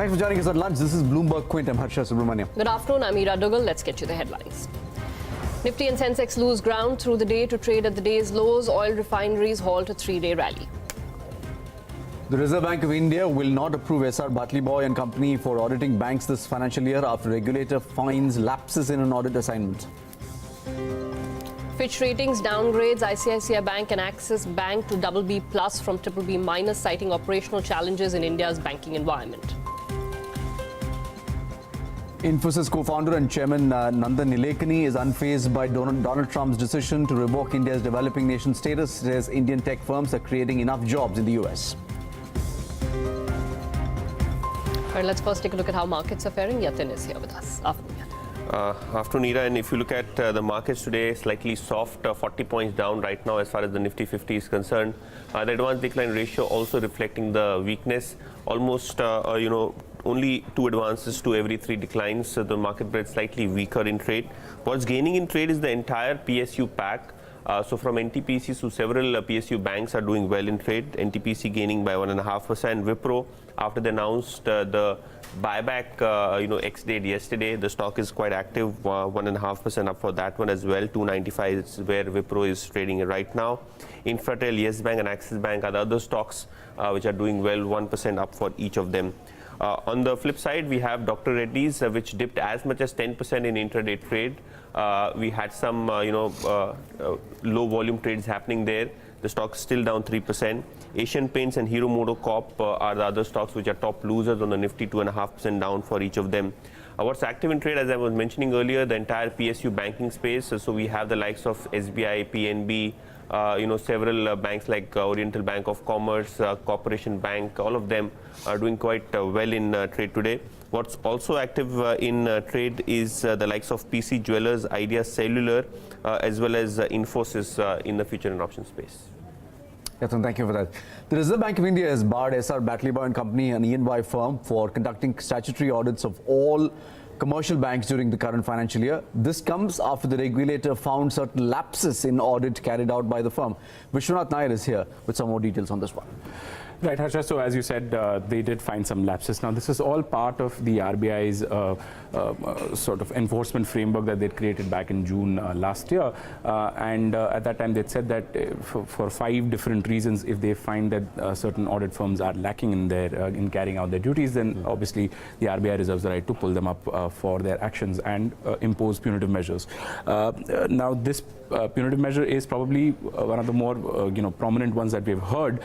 Thanks for joining us at lunch. This is Bloomberg Quint. I'm Harsha Subramaniam. Good afternoon. I'm Ira Dugal. Let's get you the headlines. Nifty and Sensex lose ground through the day to trade at the day's lows. Oil refineries halt a three-day rally. The Reserve Bank of India will not approve SR Batliboy and Company for auditing banks this financial year after regulator finds lapses in an audit assignment. Fitch Ratings downgrades ICICI Bank and Axis Bank to BB plus from BBB-, citing operational challenges in India's banking environment. Infosys co-founder and chairman Nandan Nilekani is unfazed by Donald Trump's decision to revoke India's developing nation status. Says Indian tech firms are creating enough jobs in the US. All right, let's first take a look at how markets are faring. Yatin is here with us. Afternoon, Yatin. Afternoon, Ira, and if you look at the markets today, slightly soft, 40 points down right now as far as the Nifty 50 is concerned. The advance decline ratio also reflecting the weakness. Almost, only 2 advances to every 3 declines. So the market spread slightly weaker in trade. What's gaining in trade is the entire PSU pack. So from NTPC to several PSU banks are doing well in trade. NTPC gaining by 1.5%. Wipro, after they announced the buyback, ex-date yesterday, the stock is quite active, 1.5% up for that one as well. 295 is where Wipro is trading right now. Infratel, Yes Bank and Axis Bank are the other stocks which are doing well, 1% up for each of them. On the flip side, we have Dr. Reddy's, which dipped as much as 10% in intraday trade. We had some, low volume trades happening there. The stock is still down 3%. Asian Paints and Hero MotoCorp are the other stocks which are top losers on the Nifty, 2.5% down for each of them. What's active in trade, as I was mentioning earlier, the entire PSU banking space. So we have the likes of SBI, PNB, several banks like Oriental Bank of Commerce, Corporation Bank, all of them are doing quite well in trade today. What's also active in trade is the likes of PC Jewelers, Idea Cellular, as well as Infosys in the future and option space. Yathan, thank you for that. The Reserve Bank of India has barred SR Batliboy and Company, an E&Y firm, for conducting statutory audits of all commercial banks during the current financial year. This comes after the regulator found certain lapses in audit carried out by the firm. Vishwanath Nair is here with some more details on this one. Right, Harsha. So as you said, they did find some lapses. Now, this is all part of the RBI's sort of enforcement framework that they created back in June last year. And at that time, they said that for 5 different reasons, if they find that certain audit firms are lacking in their in carrying out their duties, then obviously the RBI reserves the right to pull them up for their actions and impose punitive measures. Now, this punitive measure is probably one of the more prominent ones that we've heard.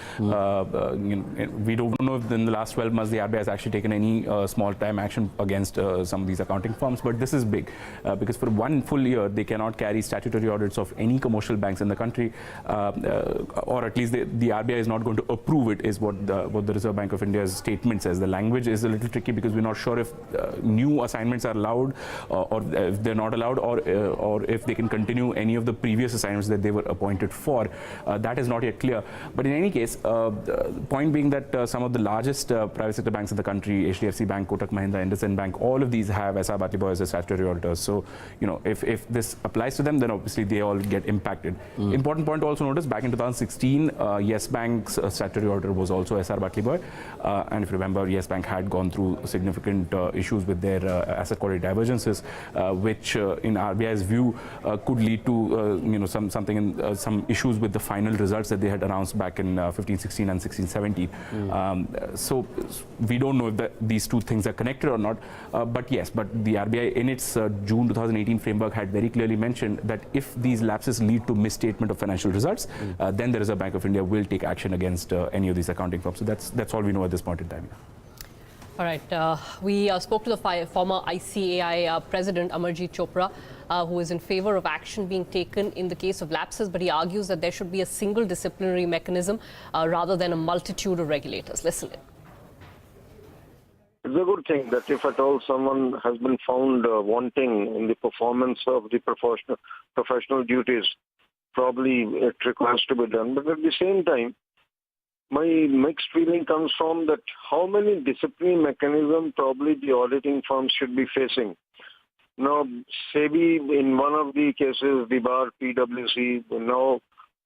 We don't know if in the last 12 months the RBI has actually taken any small-time action against some of these accounting firms, but this is big because for 1 full year they cannot carry statutory audits of any commercial banks in the country, or at least the RBI is not going to approve it, is what the Reserve Bank of India's statement says. The language is a little tricky because we're not sure if new assignments are allowed or if they're not allowed, or if they can continue any of the previous assignments that they were appointed for. That is not yet clear. But in any case, point being that some of the largest private sector banks in the country, HDFC Bank, Kotak Mahindra, IndusInd Bank, all of these have SR Batliboy as a statutory auditors. So, if this applies to them, then obviously they all get impacted. Important point to also notice, back in 2016, Yes Bank's statutory auditor was also SR Batliboy. And if you remember, Yes Bank had gone through significant issues with their asset quality divergences, which in RBI's view could lead to some issues with the final results that they had announced back in 15-16 and 16-17. So we don't know if these two things are connected or not. But yes, but the RBI in its June 2018 framework had very clearly mentioned that if these lapses lead to misstatement of financial results, then the Reserve Bank of India will take action against any of these accounting firms. So that's all we know at this point in time. All right. We spoke to the former ICAI president, Amarjit Chopra, who is in favor of action being taken in the case of lapses, but he argues that there should be a single disciplinary mechanism rather than a multitude of regulators. Listen in. It's a good thing that if at all someone has been found wanting in the performance of the professional duties, probably it requires to be done. But at the same time, my mixed feeling comes from that how many disciplinary mechanisms probably the auditing firms should be facing. Now, SEBI in one of the cases, the bar, PwC, now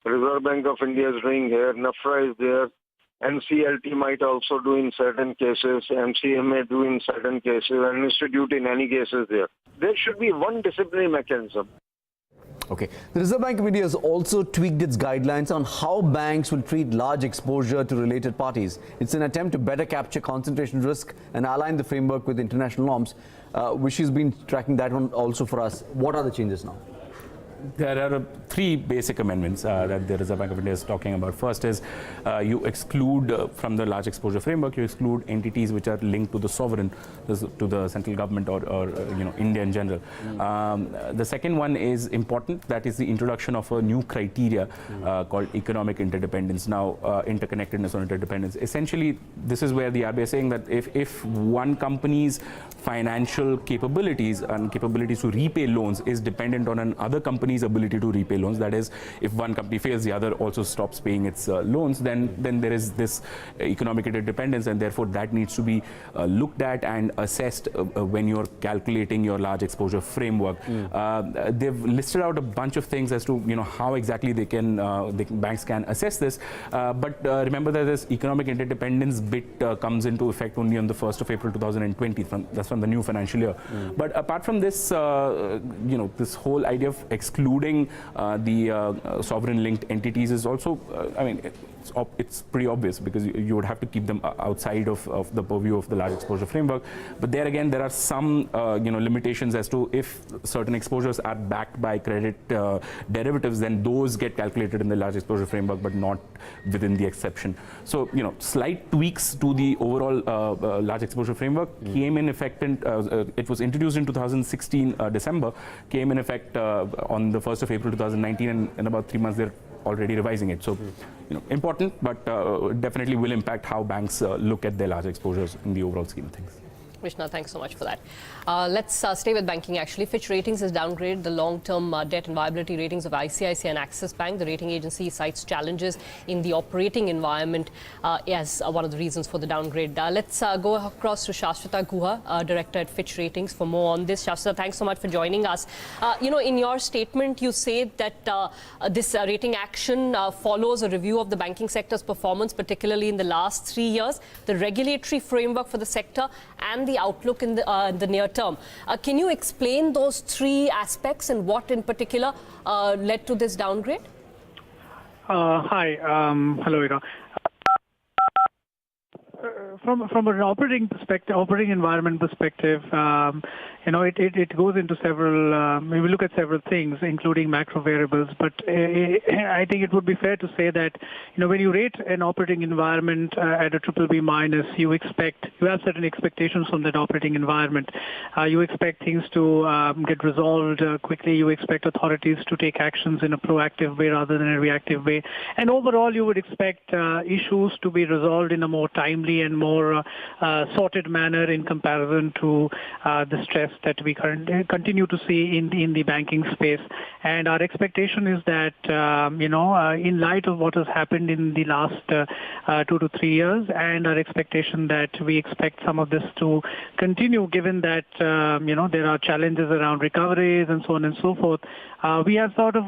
Reserve Bank of India is doing here, NAFRA is there. NCLT might also do in certain cases, MCA may do in certain cases, and institute in any cases there. There should be one disciplinary mechanism. Okay. The Reserve Bank of India has also tweaked its guidelines on how banks will treat large exposure to related parties. It's an attempt to better capture concentration risk and align the framework with international norms. Vishy's been tracking that one also for us. What are the changes now? There are three basic amendments that the Reserve Bank of India is talking about. First is you exclude from the large exposure framework, you exclude entities which are linked to the sovereign, to the central government or India in general. The second one is important, that is the introduction of a new criteria called economic interdependence. Now, interconnectedness or interdependence. Essentially, this is where the RBI is saying that if one company's financial capabilities and capabilities to repay loans is dependent on another company's ability to repay loans, that is, if one company fails, the other also stops paying its loans, then there is this economic interdependence, and therefore that needs to be looked at and assessed when you're calculating your large exposure framework. They've listed out a bunch of things as to how exactly banks can assess this, but remember that this economic interdependence bit comes into effect only on the 1st of April 2020. That's from the new financial year. But apart from this, this whole idea of excluding the sovereign-linked entities is also, it's pretty obvious, because you would have to keep them outside of the purview of the large exposure framework. But there again, there are some limitations as to if certain exposures are backed by credit derivatives, then those get calculated in the large exposure framework, but not within the exception. So slight tweaks to the overall large exposure framework came in effect. It was introduced in 2016 December, came in effect on the 1st of April 2019, and in about 3 months they're already revising it. So, important, but definitely will impact how banks look at their large exposures in the overall scheme of things. Krishna, thanks so much for that. Let's stay with banking, actually. Fitch Ratings has downgraded the long-term debt and viability ratings of ICICI and Axis Bank. The rating agency cites challenges in the operating environment as one of the reasons for the downgrade. Let's go across to Shashwata Guha, Director at Fitch Ratings, for more on this. Shashwata, thanks so much for joining us. In your statement, you say that this rating action follows a review of the banking sector's performance, particularly in the last 3 years, the regulatory framework for the sector, and the outlook in the near term. Can you explain those three aspects and what in particular led to this downgrade? Hi. Hello, Ira. From an operating environment perspective, it goes into several. We look at several things, including macro variables. But I think it would be fair to say that when you rate an operating environment at a BBB minus, you have certain expectations from that operating environment. You expect things to get resolved quickly. You expect authorities to take actions in a proactive way rather than a reactive way. And overall, you would expect issues to be resolved in a more timely and more sorted manner in comparison to the stress that we continue to see in the banking space. And our expectation is that, in light of what has happened in the last 2 to 3 years, and our expectation that we expect some of this to continue, given that, there are challenges around recoveries and so on and so forth, we have sort of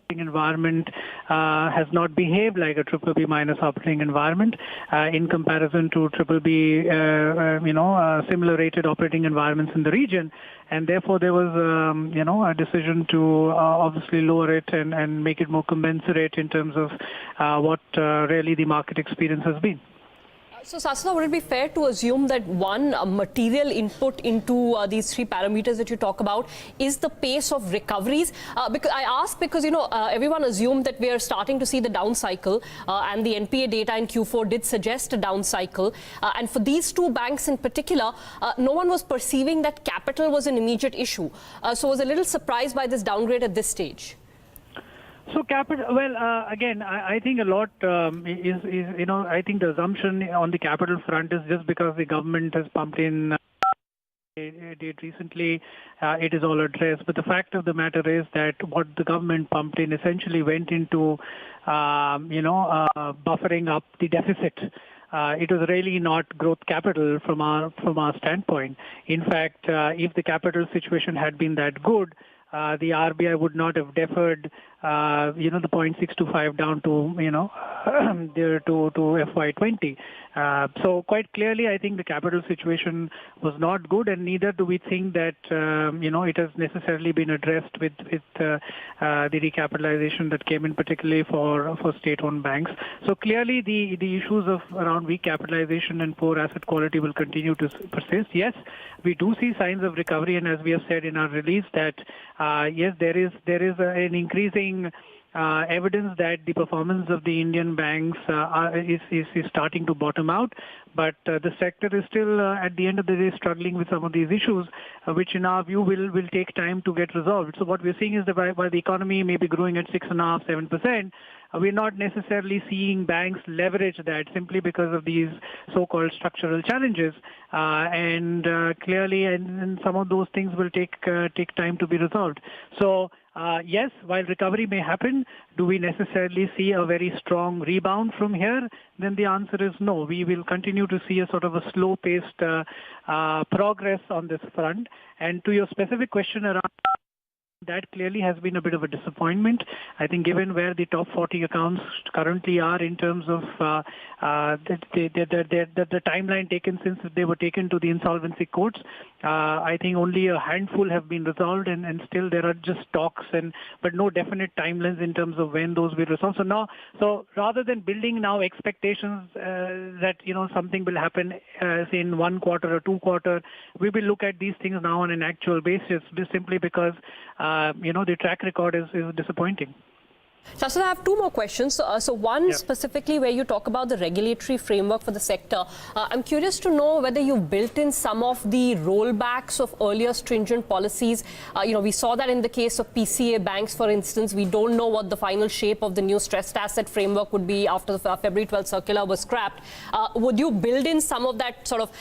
environment has not behaved like a BBB minus operating environment in comparison to BBB, similar rated operating environments in the region, and therefore there was, a decision to obviously lower it and make it more commensurate in terms of what really the market experience has been. So, Sasana, would it be fair to assume that one material input into these three parameters that you talk about is the pace of recoveries? Because I ask because, everyone assumed that we are starting to see the down cycle, and the NPA data in Q4 did suggest a down cycle. And for these two banks in particular, no one was perceiving that capital was an immediate issue. So I was a little surprised by this downgrade at this stage. So capital, again, I think a lot is I think the assumption on the capital front is just because the government has pumped in did recently, it is all addressed. But the fact of the matter is that what the government pumped in essentially went into, buffering up the deficit. It was really not growth capital from our standpoint. In fact, if the capital situation had been that good, the RBI would not have deferred, the 0.625 down to, to FY20. So quite clearly, I think the capital situation was not good, and neither do we think that, it has necessarily been addressed with the recapitalization that came in, particularly for state-owned banks. So clearly, the issues of around weak capitalization and poor asset quality will continue to persist. Yes, we do see signs of recovery, and as we have said in our release, that yes, there is an increasing evidence that the performance of the Indian banks is starting to bottom out, but the sector is still, at the end of the day, struggling with some of these issues, which in our view will take time to get resolved. So what we're seeing is that while the economy may be growing at 6.5%, 7%, we're not necessarily seeing banks leverage that simply because of these so-called structural challenges, and clearly, and some of those things will take time to be resolved. So. Yes, while recovery may happen, do we necessarily see a very strong rebound from here? Then the answer is no. We will continue to see a sort of a slow-paced progress on this front. And to your specific question around that, clearly has been a bit of a disappointment. I think given where the top 40 accounts currently are in terms of the timeline taken since they were taken to the insolvency courts, I think only a handful have been resolved, and still there are just talks, but no definite timelines in terms of when those will be resolved. So rather than building now expectations that something will happen say in 1 quarter or 2 quarters, we will look at these things now on an actual basis, simply because the track record is disappointing. Shashwat, I have 2 more questions. So one specifically where you talk about the regulatory framework for the sector. I'm curious to know whether you've built in some of the rollbacks of earlier stringent policies. We saw that in the case of PCA banks, for instance. We don't know what the final shape of the new stressed asset framework would be after the February 12th circular was scrapped. Would you build in some of that sort of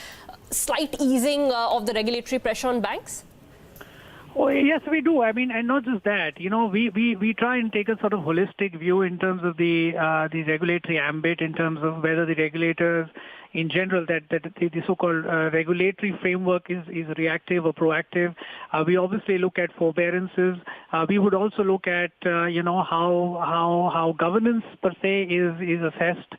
slight easing of the regulatory pressure on banks? Oh, yes, we do. I mean, and not just that. We try and take a sort of holistic view in terms of the regulatory ambit, in terms of whether the regulators in general, that the so-called regulatory framework is reactive or proactive. We obviously look at forbearances. We would also look at how governance per se is assessed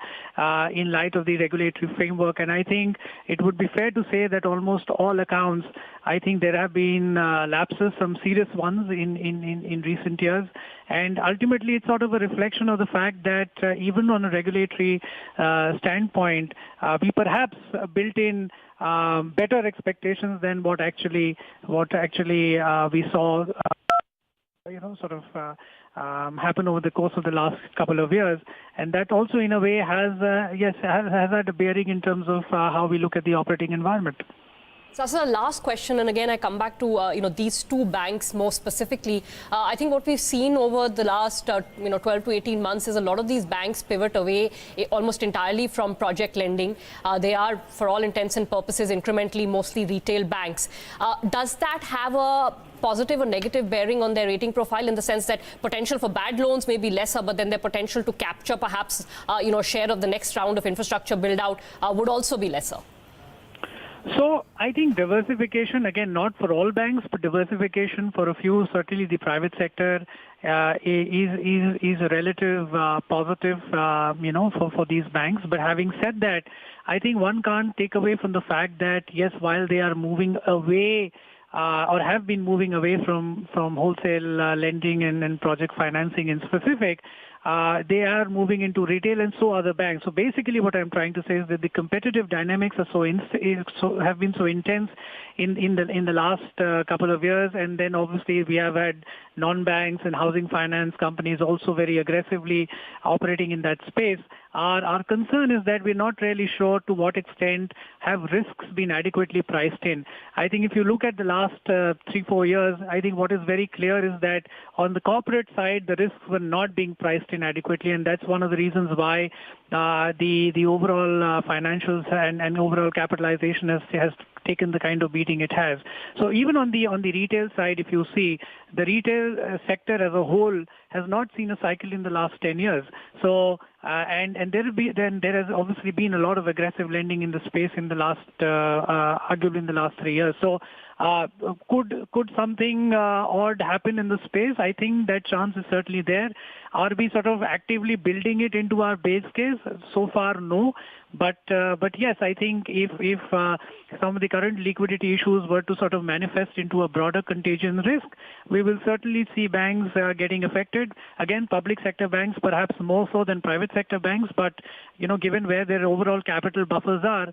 in light of the regulatory framework. And I think it would be fair to say that almost all accounts, I think there have been lapses, some serious ones in recent years. And ultimately, it's sort of a reflection of the fact that even on a regulatory standpoint, we perhaps built in better expectations than what actually we saw happen over the course of the last couple of years. And that also in a way has had a bearing in terms of how we look at the operating environment. So that's the last question, and again I come back to these 2 banks more specifically. I think what we've seen over the last 12 to 18 months is a lot of these banks pivot away almost entirely from project lending. They are, for all intents and purposes, incrementally mostly retail banks. Does that have a positive or negative bearing on their rating profile, in the sense that potential for bad loans may be lesser, but then their potential to capture perhaps share of the next round of infrastructure build out would also be lesser? So I think diversification, again, not for all banks, but diversification for a few, certainly the private sector, is a relative positive, for these banks. But having said that, I think one can't take away from the fact that, yes, while they are moving away or have been moving away from wholesale lending and project financing in specific, they are moving into retail, and so are the banks. So basically what I'm trying to say is that the competitive dynamics are have been so intense in the last couple of years, and then obviously we have had non-banks and housing finance companies also very aggressively operating in that space. Our concern is that we're not really sure to what extent have risks been adequately priced in. I think if you look at the last 3-4 years, I think what is very clear is that on the corporate side, the risks were not being priced in adequately, and that's one of the reasons why the overall financials and overall capitalization has taken the kind of beating it has. So even on the retail side, if you see, the retail sector as a whole has not seen a cycle in the last 10 years. So And there has obviously been a lot of aggressive lending in the space in the last, arguably in the last 3 years. So could something odd happen in the space? I think that chance is certainly there. Are we sort of actively building it into our base case? So far, no. But yes, I think if some of the current liquidity issues were to sort of manifest into a broader contagion risk, we will certainly see banks getting affected. Again, public sector banks perhaps more so than private sector banks, but given where their overall capital buffers are,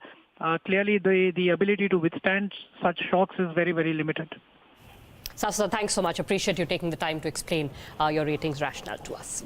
clearly the ability to withstand such shocks is very, very limited. Sasa, thanks so much. Appreciate you taking the time to explain your ratings rationale to us.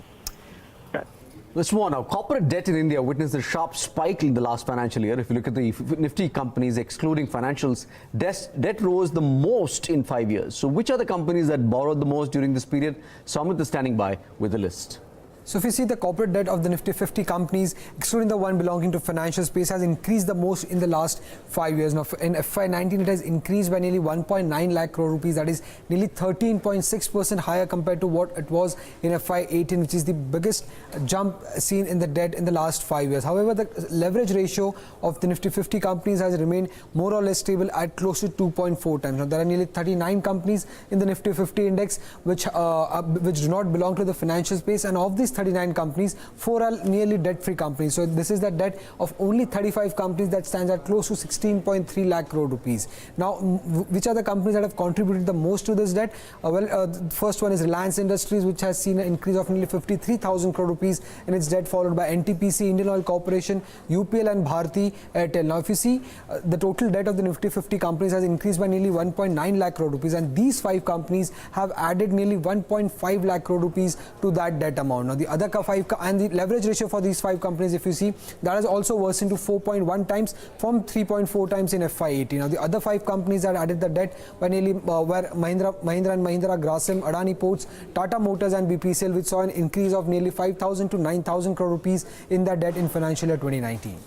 Let's move on now. Corporate debt in India witnessed a sharp spike in the last financial year. If you look at the Nifty companies, excluding financials, debt rose the most in 5 years. So which are the companies that borrowed the most during this period? Samit is standing by with the list. So if you see the corporate debt of the Nifty 50 companies, excluding the one belonging to financial space, has increased the most in the last 5 years. Now in FY19, it has increased by nearly 1.9 lakh crore rupees. That is nearly 13.6% higher compared to what it was in FY18, which is the biggest jump seen in the debt in the last 5 years. However, the leverage ratio of the Nifty 50 companies has remained more or less stable at close to 2.4 times. Now there are nearly 39 companies in the Nifty 50 index which do not belong to the financial space, and of these 39 companies, 4 are nearly debt-free companies. So this is the debt of only 35 companies that stands at close to 16.3 lakh crore rupees. Now, which are the companies that have contributed the most to this debt? The first one is Reliance Industries, which has seen an increase of nearly 53,000 crore rupees in its debt, followed by NTPC, Indian Oil Corporation, UPL and Bharti Airtel. Now, if you see, the total debt of the Nifty 50 companies has increased by nearly 1.9 lakh crore rupees, and these 5 companies have added nearly 1.5 lakh crore rupees to that debt amount. Now, the other 5 and the leverage ratio for these 5 companies, if you see, that has also worsened to 4.1 times from 3.4 times in FY18. Now, the other 5 companies that added the debt by nearly were Mahindra and Mahindra, Grasim, Adani Ports, Tata Motors and BPCL, which saw an increase of nearly 5,000 to 9,000 crore rupees in their debt in financial year 2019.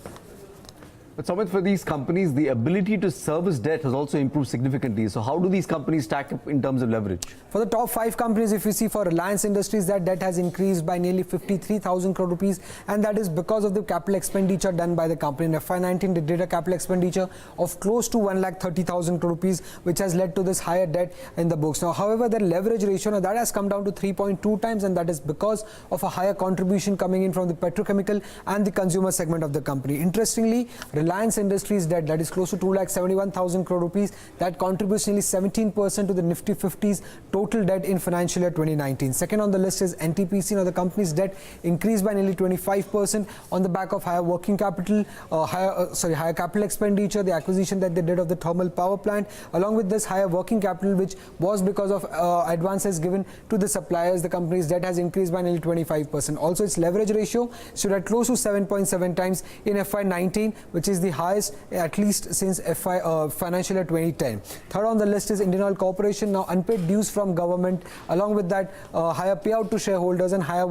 But Samit, for these companies, the ability to service debt has also improved significantly. So how do these companies stack up in terms of leverage? For the top 5 companies, if you see, for Reliance Industries, that debt has increased by nearly 53,000 crore rupees, and that is because of the capital expenditure done by the company. In FY19, they did a capital expenditure of close to 1,30,000 crore rupees, which has led to this higher debt in the books. Now, however, the leverage ratio, now that has come down to 3.2 times, and that is because of a higher contribution coming in from the petrochemical and the consumer segment of the company. Interestingly, Reliance Industries debt, that is close to 2,71,000 crore rupees, that contributes nearly 17% to the Nifty 50's total debt in financial year 2019. Second on the list is NTPC. Now the company's debt increased by nearly 25% on the back of higher working capital, higher capital expenditure, the acquisition that they did of the thermal power plant. Along with this higher working capital, which was because of advances given to the suppliers, the company's debt has increased by nearly 25%. Also, its leverage ratio stood at close to 7.7 times in FY19, which is the highest at least since financial year 2010. Third on the list is Indian Oil Corporation. Now, unpaid dues from government, along with that higher payout to shareholders and higher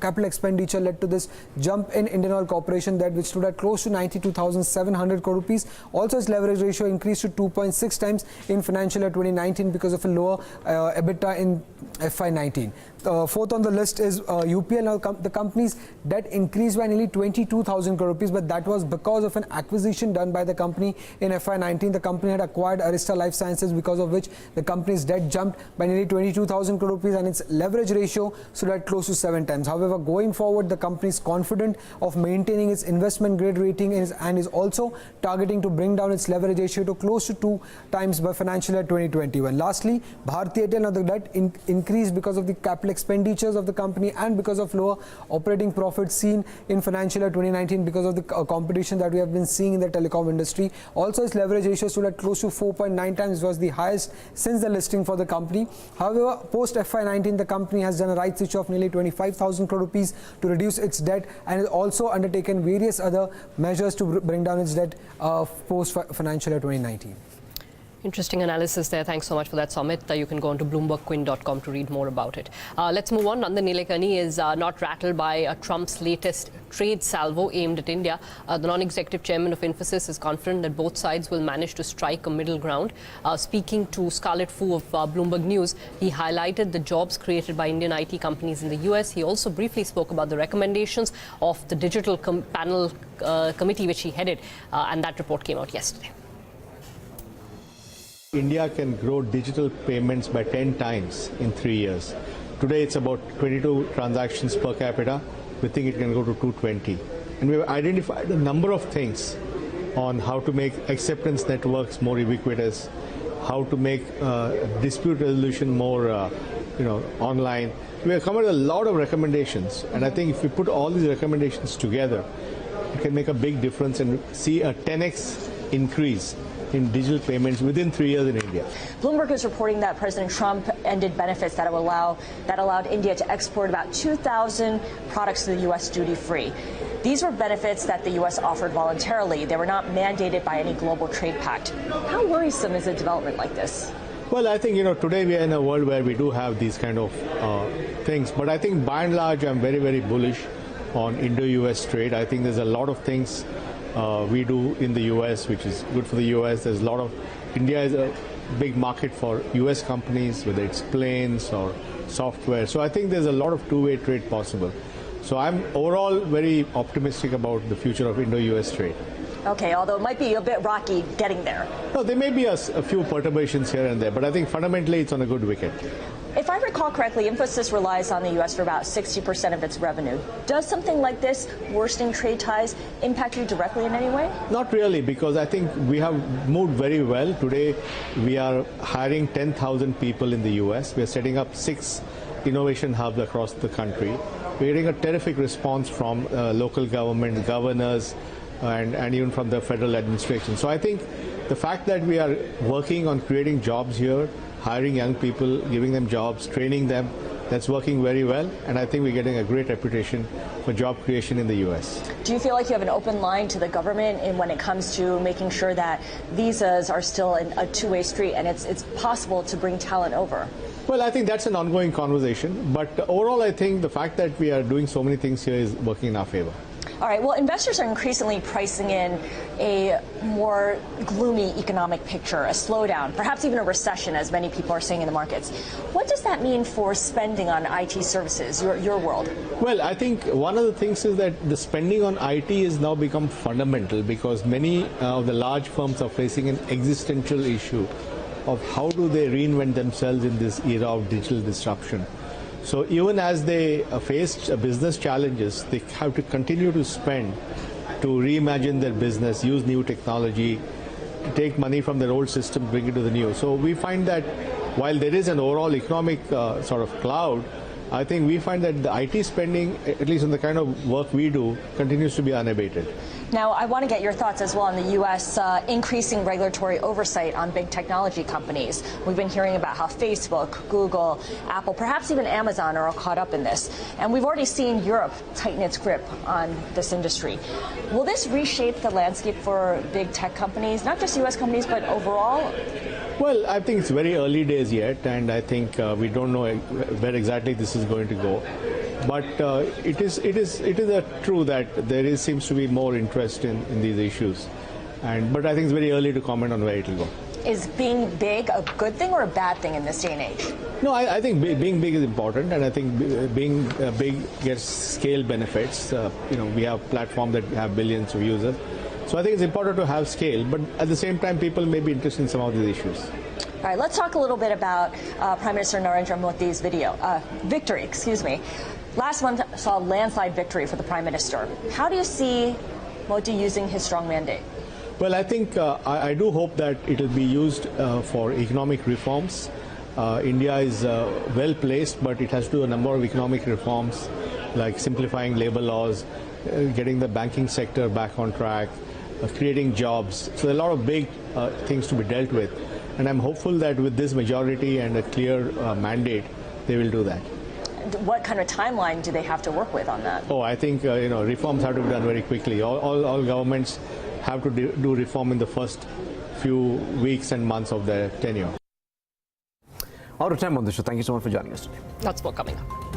capital expenditure led to this jump in Indian Oil Corporation debt, which stood at close to 92,700 crore rupees. Also, its leverage ratio increased to 2.6 times in financial year 2019 because of a lower EBITDA in FY19. Fourth on the list is UPL. Now, the company's debt increased by nearly 22,000 crore rupees, but that was because of an acquisition done by the company in FY19. The company had acquired Arista Life Sciences, because of which the company's debt jumped by nearly 22,000 crore rupees, and its leverage ratio stood at close to 7 times. However, going forward, the company is confident of maintaining its investment grade rating and is also targeting to bring down its leverage ratio to close to 2 times by financial year 2021. Lastly, Bharti Airtel. Now the debt increased because of the capital expenditures of the company and because of lower operating profits seen in financial year 2019 because of the competition that we have been seeing in the telecom industry. Also, its leverage ratio stood at close to 4.9 times, was the highest since the listing for the company. However, post FY19, the company has done a rights issue of nearly 25,000 crore rupees to reduce its debt, and has also undertaken various other measures to bring down its debt post financial year 2019. Interesting analysis there. Thanks so much for that, Sumit. You can go on to bloombergquint.com to read more about it. Let's move on. Nandan Nilekani is not rattled by Trump's latest trade salvo aimed at India. The non-executive chairman of Infosys is confident that both sides will manage to strike a middle ground. Speaking to Scarlett Fu of Bloomberg News, he highlighted the jobs created by Indian IT companies in the US. He also briefly spoke about the recommendations of the digital panel committee which he headed, and that report came out yesterday. India can grow digital payments by 10 times in 3 years. Today it's about 22 transactions per capita. We think it can go to 220. And we've identified a number of things on how to make acceptance networks more ubiquitous, how to make dispute resolution more online. We have come up with a lot of recommendations, and I think if we put all these recommendations together, it can make a big difference and see a 10x increase in digital payments within 3 years in India. Bloomberg is reporting that President Trump ended benefits that allowed India to export about 2,000 products to the U.S. duty-free. These were benefits that the U.S. offered voluntarily. They were not mandated by any global trade pact. How worrisome is a development like this? Well, I think, today we are in a world where we do have these kind of things. But I think by and large, I'm very, very bullish on Indo-U.S. trade. I think there's a lot of things we do in the U.S., which is good for the U.S. There's a lot of, India is a big market for U.S. companies, whether it's planes or software. So I think there's a lot of two-way trade possible. So I'm overall very optimistic about the future of Indo-U.S. trade. Okay, although it might be a bit rocky getting there. No, there may be a few perturbations here and there, but I think fundamentally it's on a good wicket. If I recall correctly, Infosys relies on the U.S. for about 60% of its revenue. Does something like this, worsening trade ties, impact you directly in any way? Not really, because I think we have moved very well. Today, we are hiring 10,000 people in the U.S. We are setting up 6 innovation hubs across the country. We're getting a terrific response from local government, governors, and even from the federal administration. So I think the fact that we are working on creating jobs here, hiring young people, giving them jobs, training them, that's working very well. And I think we're getting a great reputation for job creation in the U.S. Do you feel like you have an open line to the government when it comes to making sure that visas are still a two-way street and it's possible to bring talent over? Well, I think that's an ongoing conversation. But overall, I think the fact that we are doing so many things here is working in our favor. All right, well, investors are increasingly pricing in a more gloomy economic picture, a slowdown, perhaps even a recession, as many people are saying in the markets. What does that mean for spending on IT services, your world? Well, I think one of the things is that the spending on IT has now become fundamental because many of the large firms are facing an existential issue of how do they reinvent themselves in this era of digital disruption. So even as they face business challenges, they have to continue to spend to reimagine their business, use new technology, take money from their old system, bring it to the new. So we find that while there is an overall economic sort of cloud, I think we find that the IT spending, at least in the kind of work we do, continues to be unabated. Now, I want to get your thoughts as well on the U.S. Increasing regulatory oversight on big technology companies. We've been hearing about how Facebook, Google, Apple, perhaps even Amazon are all caught up in this. And we've already seen Europe tighten its grip on this industry. Will this reshape the landscape for big tech companies, not just U.S. companies, but overall? Well, I think it's very early days yet, and I think we don't know where exactly this is going to go. But it is true that there seems to be more interest in these issues. But I think it's very early to comment on where it will go. Is being big a good thing or a bad thing in this day and age? No, I think being big is important, and I think being big gets scale benefits. We have platforms that have billions of users. So I think it's important to have scale, but at the same time, people may be interested in some of these issues. All right, let's talk a little bit about Prime Minister Narendra Modi's victory. Last month saw a landslide victory for the Prime Minister. How do you see Modi using his strong mandate? Well, I think I do hope that it will be used for economic reforms. India is well placed, but it has to do a number of economic reforms, like simplifying labor laws, getting the banking sector back on track, creating jobs. So there are a lot of big things to be dealt with. And I'm hopeful that with this majority and a clear mandate, they will do that. What kind of timeline do they have to work with on that? Oh, I think reforms have to be done very quickly. All governments have to do reform in the first few weeks and months of their tenure. Out of time on the show. Thank you so much for joining us today. Lots more coming up.